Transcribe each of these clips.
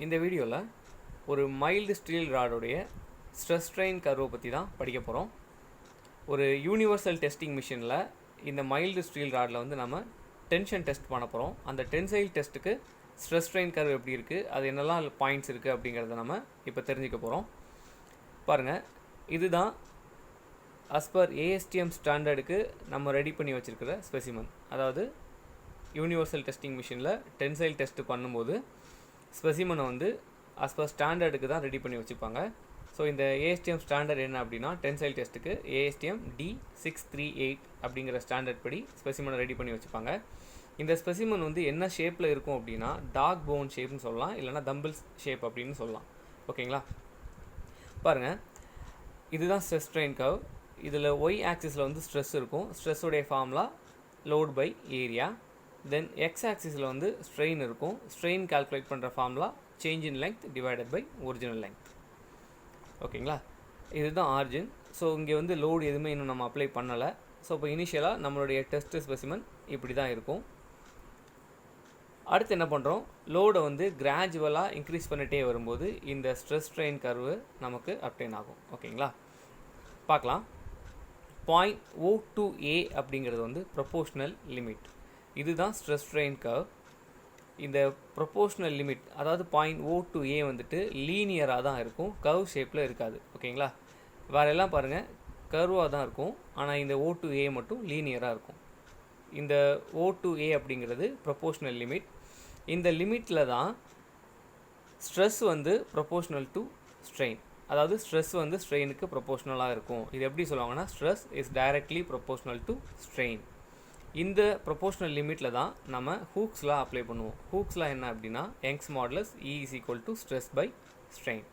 இந்த வீடியோவில் ஒரு மைல்டு ஸ்டீல் ராடோடைய ஸ்ட்ரெஸ் ஸ்ட்ரெயின் கர்வை பற்றி தான் படிக்க போகிறோம். ஒரு யூனிவர்சல் டெஸ்டிங் மிஷினில் இந்த மைல்டு ஸ்டீல் ராடில் வந்து நம்ம டென்ஷன் டெஸ்ட் பண்ண போகிறோம். அந்த டென்சைல் டெஸ்ட்டுக்கு ஸ்ட்ரெஸ் ஸ்ட்ரெயின் கர்வ் எப்படி இருக்குது, அது என்னெல்லாம் பாயிண்ட்ஸ் இருக்குது அப்படிங்கிறத நம்ம இப்போ தெரிஞ்சுக்க போகிறோம். பாருங்கள், இதுதான் அஸ் பர் ஏஎஸ்டிஎம் ஸ்டாண்டர்டுக்கு நம்ம ரெடி பண்ணி வச்சுருக்கிற ஸ்பெசிமன். அதாவது யூனிவர்சல் டெஸ்டிங் மிஷினில் டென்சைல் டெஸ்ட் பண்ணும்போது ஸ்பெசிமனை வந்து அஸ் பர் ஸ்டாண்டர்டுக்கு தான் ரெடி பண்ணி வச்சுப்பாங்க. ஸோ இந்த ஏஎஸ்டிஎம் ஸ்டாண்டர்ட் என்ன அப்படின்னா, டென்சைல் டெஸ்ட்டுக்கு ஏஎஸ்டிஎம் D638 அப்படிங்கிற ஸ்டாண்டர்ட் படி ஸ்பெசிமனை ரெடி பண்ணி வச்சுப்பாங்க. இந்த ஸ்பெசிமன் வந்து என்ன ஷேப்பில் இருக்கும் அப்படின்னா, டாக் போன் ஷேப்னு சொல்லலாம், இல்லைனா தம்பிள்ஸ் ஷேப் அப்படின்னு சொல்லலாம். ஓகேங்களா? பாருங்கள், இதுதான் ஸ்ட்ரெஸ் ஸ்ட்ரெயின் கர்வ். இதில் ஒய் ஆக்சிஸில் வந்து ஸ்ட்ரெஸ் இருக்கும். ஸ்ட்ரெஸ்ஸுடைய formula load by area. Then X ஆக்சிஸில் வந்து ஸ்ட்ரெயின் இருக்கும். ஸ்ட்ரெயின் கால்குலேட் பண்ணுற formula change in length divided by original length. ஓகேங்களா? இதுதான் ஆர்ஜின். ஸோ இங்கே வந்து லோடு எதுவுமே இன்னும் நம்ம அப்ளை பண்ணலை. ஸோ இப்போ இனிஷியலாக நம்மளுடைய டெஸ்ட் ஸ்பெசிமன் இப்படி தான் இருக்கும். அடுத்து என்ன பண்ணுறோம், லோடை வந்து கிராஜுவலாக இன்க்ரீஸ் பண்ணிகிட்டே வரும்போது இந்த ஸ்ட்ரெஸ் ஸ்ட்ரெயின் கர்வு நமக்கு அப்டைன் ஆகும். ஓகேங்களா? பார்க்கலாம். பாயிண்ட் O2A அப்படிங்கிறது வந்து ப்ரொபோஷ்னல் லிமிட். இதுதான் ஸ்ட்ரெஸ் ஸ்ட்ரெயின் கர்வ். இந்த ப்ரொபோஷ்னல் லிமிட், அதாவது பாயிண்ட் O2A வந்துட்டு லீனியராக தான் இருக்கும், கர்வ் ஷேப்பில் இருக்காது. ஓகேங்களா? வேறெல்லாம் பாருங்கள் கர்வாக தான் இருக்கும், ஆனால் இந்த O2A மட்டும் லீனியராக இருக்கும். இந்த O2A அப்படிங்கிறது ப்ரொபோஷ்னல் லிமிட். இந்த லிமிட்டில் தான் ஸ்ட்ரெஸ் வந்து ப்ரொபோஷ்னல் டு ஸ்ட்ரெயின், அதாவது ஸ்ட்ரெஸ் வந்து ஸ்ட்ரெயினுக்கு ப்ரொபோஷ்னலாக இருக்கும். இது எப்படி சொல்லுவாங்கன்னா, stress is directly proportional to strain. இந்த ப்ரொபோஷ்னல் லிமிட்டில் தான் நம்ம ஹூக்ஸ்லாம் அப்ளை பண்ணுவோம். ஹூக்ஸ்லாம் என்ன அப்படின்னா, Young's modulus E = stress by strain.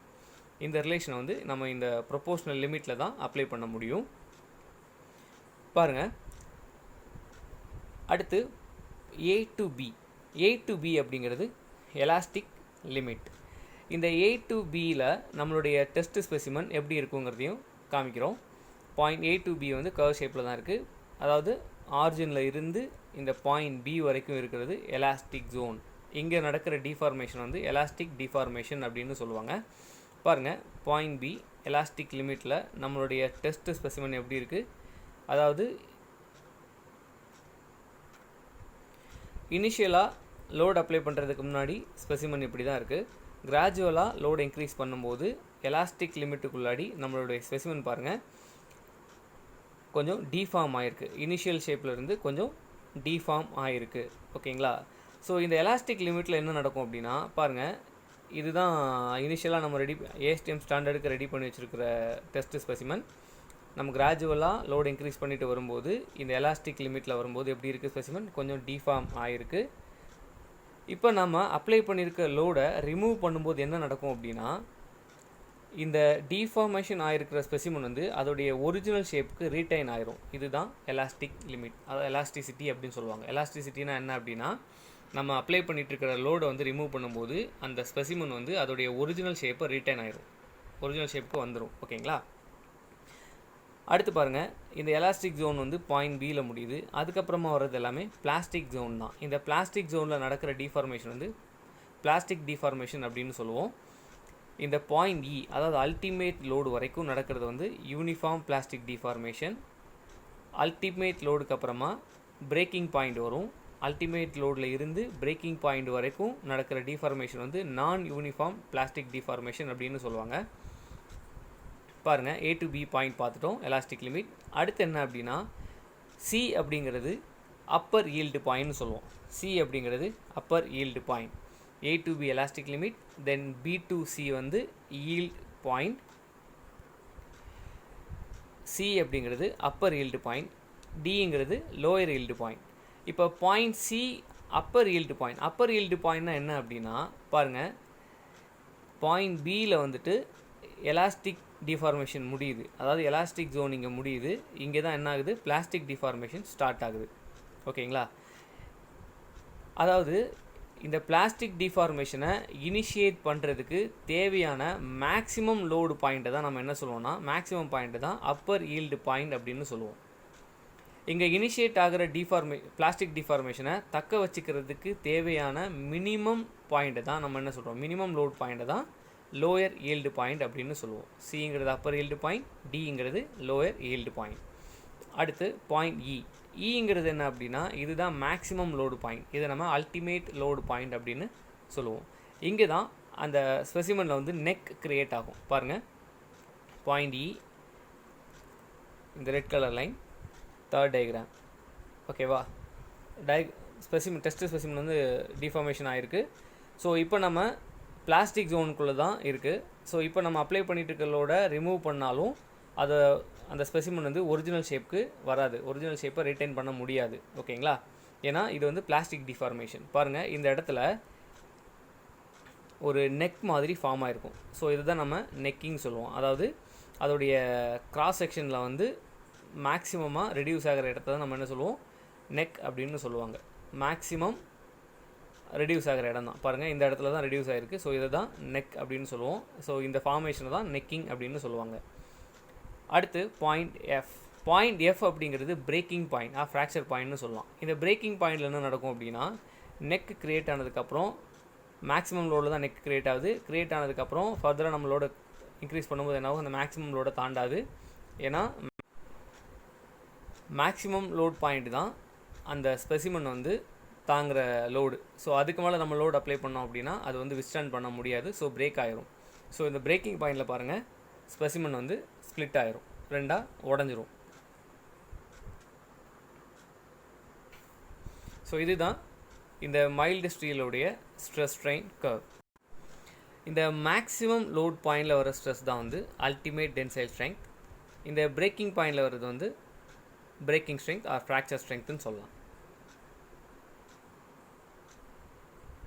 இந்த ரிலேஷனை வந்து நம்ம இந்த ப்ரொபோஷ்னல் லிமிட்டில் தான் அப்ளை பண்ண முடியும். பாருங்கள், அடுத்து A to B அப்படிங்கிறது எலாஸ்டிக் லிமிட். இந்த A to Bயில் நம்மளுடைய டெஸ்ட் ஸ்பெசிமன் எப்படி இருக்குங்கிறதையும் காமிக்கிறோம். பாயிண்ட் A to B வந்து கர்வ் ஷேப்பில் தான் இருக்குது. அதாவது ஆரிஜினில் இருந்து இந்த பாயிண்ட் B வரைக்கும் இருக்கிறது எலாஸ்டிக் ஜோன். இங்கே நடக்கிற டிஃபார்மேஷன் வந்து எலாஸ்டிக் டிஃபார்மேஷன் அப்படின்னு சொல்லுவாங்க. பாருங்கள், பாயிண்ட் B எலாஸ்டிக் லிமிட்டில் நம்மளுடைய டெஸ்ட் ஸ்பெசிமன் எப்படி இருக்குது. அதாவது இனிஷியலாக லோட் அப்ளை பண்ணுறதுக்கு முன்னாடி ஸ்பெசிமன் இப்படி தான் இருக்குது. கிராஜுவலாக லோடு இன்க்ரீஸ் பண்ணும்போது எலாஸ்டிக் லிமிட்டுக்குள்ளாடி நம்மளுடைய ஸ்பெசிமன் பாருங்கள் கொஞ்சம் டிஃபார்ம் ஆகிருக்கு. இனிஷியல் ஷேப்பில் இருந்து கொஞ்சம் டிஃபார்ம் ஆகிருக்கு. ஓகேங்களா? ஸோ இந்த எலாஸ்டிக் லிமிட்டில் என்ன நடக்கும் அப்படின்னா, பாருங்கள், இதுதான் இனிஷியலாக நம்ம ஏஎஸ்டிஎம் ஸ்டாண்டர்டுக்கு ரெடி பண்ணி வச்சுருக்கிற டெஸ்ட் ஸ்பெசிமன். நம்ம கிராஜுவலாக லோடு இன்க்ரீஸ் பண்ணிட்டு வரும்போது இந்த எலாஸ்டிக் லிமிட்டில் வரும்போது எப்படி இருக்குது ஸ்பெசிமன், கொஞ்சம் டிஃபார்ம் ஆகிருக்கு. இப்போ நம்ம அப்ளை பண்ணியிருக்க லோடை ரிமூவ் பண்ணும்போது என்ன நடக்கும் அப்படின்னா, இந்த டிஃபார்மேஷன் ஆகிருக்கிற ஸ்பெசிமன் வந்து அதோடைய ஒரிஜினல் ஷேப்புக்கு ரீட்டைன் ஆயிரும். இதுதான் எலாஸ்டிக் லிமிட், அதாவது எலாஸ்டிசிட்டி அப்படின்னு சொல்லுவாங்க. எலாஸ்டிசிட்டினா என்ன அப்படின்னா, நம்ம அப்ளை பண்ணிட்டு இருக்கிற லோடை வந்து ரிமூவ் பண்ணும்போது அந்த ஸ்பெசிமன் வந்து அதோடைய ஒரிஜினல் ஷேப்பை ரீட்டைன் ஆயிரும், ஒரிஜினல் ஷேப்புக்கு வந்துடும். ஓகேங்களா? அடுத்து பாருங்கள், இந்த எலாஸ்டிக் ஜோன் வந்து பாயிண்ட் Bயில் முடியுது. அதுக்கப்புறமா வர்றது எல்லாமே பிளாஸ்டிக் ஜோன் தான். இந்த பிளாஸ்டிக் ஜோனில் நடக்கிற டிஃபார்மேஷன் வந்து பிளாஸ்டிக் டிஃபார்மேஷன் அப்படின்னு சொல்லுவோம். இந்த பாயிண்ட் E, அதாவது அல்டிமேட் லோடு வரைக்கும் நடக்கிறது வந்து யூனிஃபார்ம் பிளாஸ்டிக் டிஃபார்மேஷன். அல்டிமேட் லோடுக்கு அப்புறமா பிரேக்கிங் பாயிண்ட் வரும். அல்டிமேட் லோடில் இருந்து பிரேக்கிங் பாயிண்ட் வரைக்கும் நடக்கிற டிஃபார்மேஷன் வந்து நான் யூனிஃபார்ம் பிளாஸ்டிக் டிஃபார்மேஷன் அப்படின்னு சொல்லுவாங்க. பாருங்கள், A to B பாயிண்ட் பார்த்துட்டோம், எலாஸ்டிக் லிமிட். அடுத்து என்ன அப்படின்னா, C அப்படிங்கிறது அப்பர் ஈல்டு பாயிண்ட்னு சொல்லுவோம். C அப்படிங்கிறது upper yield point. A to B elastic limit, then B to C வந்து ஈல்டு பாயிண்ட். C அப்படிங்கிறது அப்பர் ஈல்டு பாயிண்ட், Dங்கிறது லோயர் ஈல்டு பாயிண்ட். இப்போ point C upper yield point. Upper yield பாயிண்ட்னா என்ன அப்படின்னா, பாருங்கள், பாயிண்ட் Bயில் வந்துட்டு எலாஸ்டிக் டிஃபார்மேஷன் முடியுது. அதாவது எலாஸ்டிக் ஜோன் இங்கே முடியுது. இங்கே தான் என்ன ஆகுது, பிளாஸ்டிக் டிஃபார்மேஷன் ஸ்டார்ட் ஆகுது. ஓகேங்களா? அதாவது இந்த பிளாஸ்டிக் டிஃபார்மேஷனை இனிஷியேட் பண்ணுறதுக்கு தேவையான மேக்ஸிமம் லோடு பாயிண்ட்டை தான் நம்ம என்ன சொல்லுவோம்னா, மேக்ஸிமம் பாயிண்ட்டு தான் அப்பர் ஈல்டு பாயிண்ட் அப்படின்னு சொல்லுவோம். இங்கே இனிஷியேட் ஆகிற பிளாஸ்டிக் டிஃபார்மேஷனை தக்க வச்சுக்கிறதுக்கு தேவையான மினிமம் பாயிண்ட்டை தான் நம்ம என்ன சொல்கிறோம், மினிமம் லோட் பாயிண்ட்டை தான் லோயர் ஈல்டு பாயிண்ட் அப்படின்னு சொல்லுவோம். சிங்கிறது அப்பர் ஈல்டு பாயிண்ட், டிங்கிறது லோயர் ஈல்டு பாயிண்ட். அடுத்து பாயிண்ட் இங்கிறது என்ன அப்படின்னா இதுதான் மேக்ஸிமம் லோடு பாயிண்ட். இதை நம்ம அல்டிமேட் லோடு பாயிண்ட் அப்படின்னு சொல்லுவோம். இங்கே தான் அந்த ஸ்பெசிமனில் வந்து நெக் கிரியேட் ஆகும். பாருங்கள், பாயிண்ட் இ, இந்த red colour line, third diagram. ஓகேவா, டெஸ்ட் ஸ்பெசிமன் வந்து டிஃபார்மேஷன் ஆகிருக்கு. ஸோ இப்போ நம்ம பிளாஸ்டிக் ஜோனுக்குள்ளே தான் இருக்குது. ஸோ இப்போ நம்ம அப்ளை பண்ணிட்டு இருக்கிறதோட ரிமூவ் பண்ணாலும் அந்த ஸ்பெசிமன் வந்து ஒரிஜினல் ஷேப்புக்கு வராது, ஒரிஜினல் ஷேப்பை ரிட்டைன் பண்ண முடியாது. ஓகேங்களா, ஏன்னா இது வந்து பிளாஸ்டிக் டிஃபார்மேஷன். பாருங்கள், இந்த இடத்துல ஒரு நெக் மாதிரி ஃபார்ம் ஆகிருக்கும். ஸோ இதுதான் நம்ம நெக்கிங் சொல்லுவோம். அதாவது அதோடைய கிராஸ் செக்ஷனில் வந்து மேக்ஸிமமாக ரெடியூஸ் ஆகிற இடத்த தான் நம்ம என்ன சொல்லுவோம், நெக் அப்படின்னு சொல்லுவாங்க. மேக்ஸிமம் ரெடியூஸ் ஆகிற இடம் தான். பாருங்கள், இந்த இடத்துல தான் ரெடியூஸ் ஆகிருக்கு. ஸோ இதை தான் நெக் அப்படின்னு சொல்லுவோம். ஸோ இந்த ஃபார்மேஷனை தான் நெக்கிங் அப்படின்னு சொல்லுவாங்க. அடுத்து பாயிண்ட் எஃப். பாயிண்ட் எஃப் அப்படிங்கிறது பிரேக்கிங் பாயிண்ட், ஃப்ராக்சர் பாயிண்ட்னு சொல்லலாம். இந்த பிரேக்கிங் பாயிண்டில் என்ன நடக்கும் அப்படின்னா, நெக் கிரியேட் ஆனதுக்கப்புறம் மேக்ஸிமம் லோடில் தான் நெக் கிரியேட் ஆகுது. கிரியேட் ஆனதுக்கப்புறம் ஃபர்தராக நம்ம லோட இன்க்ரீஸ் பண்ணும்போது என்னாகும், அந்த மேக்ஸிமம் லோடை தாண்டாது. ஏன்னா மேக்ஸிமம் லோட் பாயிண்ட் தான் அந்த ஸ்பெசிமன் வந்து தாங்குகிற லோடு. ஸோ அதுக்கு மேலே நம்ம லோடு அப்ளை பண்ணோம் அப்படின்னா அது வந்து விஸ்டாண்ட் பண்ண முடியாது. ஸோ பிரேக் ஆயிரும். ஸோ இந்த பிரேக்கிங் பாயிண்டில் பாருங்கள், ஸ்பெசிமன் வந்து ஸ்ப்ளிட் ஆயிரும், ரெண்டாக உடஞ்சிரும். ஸோ இதுதான் இந்த மைல்டு ஸ்டீலோடைய ஸ்ட்ரெஸ் ஸ்ட்ரெயின் கர்வ். இந்த மேக்ஸிமம் லோட் பாயிண்டில் வர ஸ்ட்ரெஸ் தான் வந்து அல்டிமேட் டென்சைல் ஸ்ட்ரென்த். இந்த பிரேக்கிங் பாயிண்டில் வர்றது வந்து பிரேக்கிங் ஸ்ட்ரென்த் ஆர் ஃப்ராக்சர் ஸ்ட்ரென்த்னு சொல்லலாம்.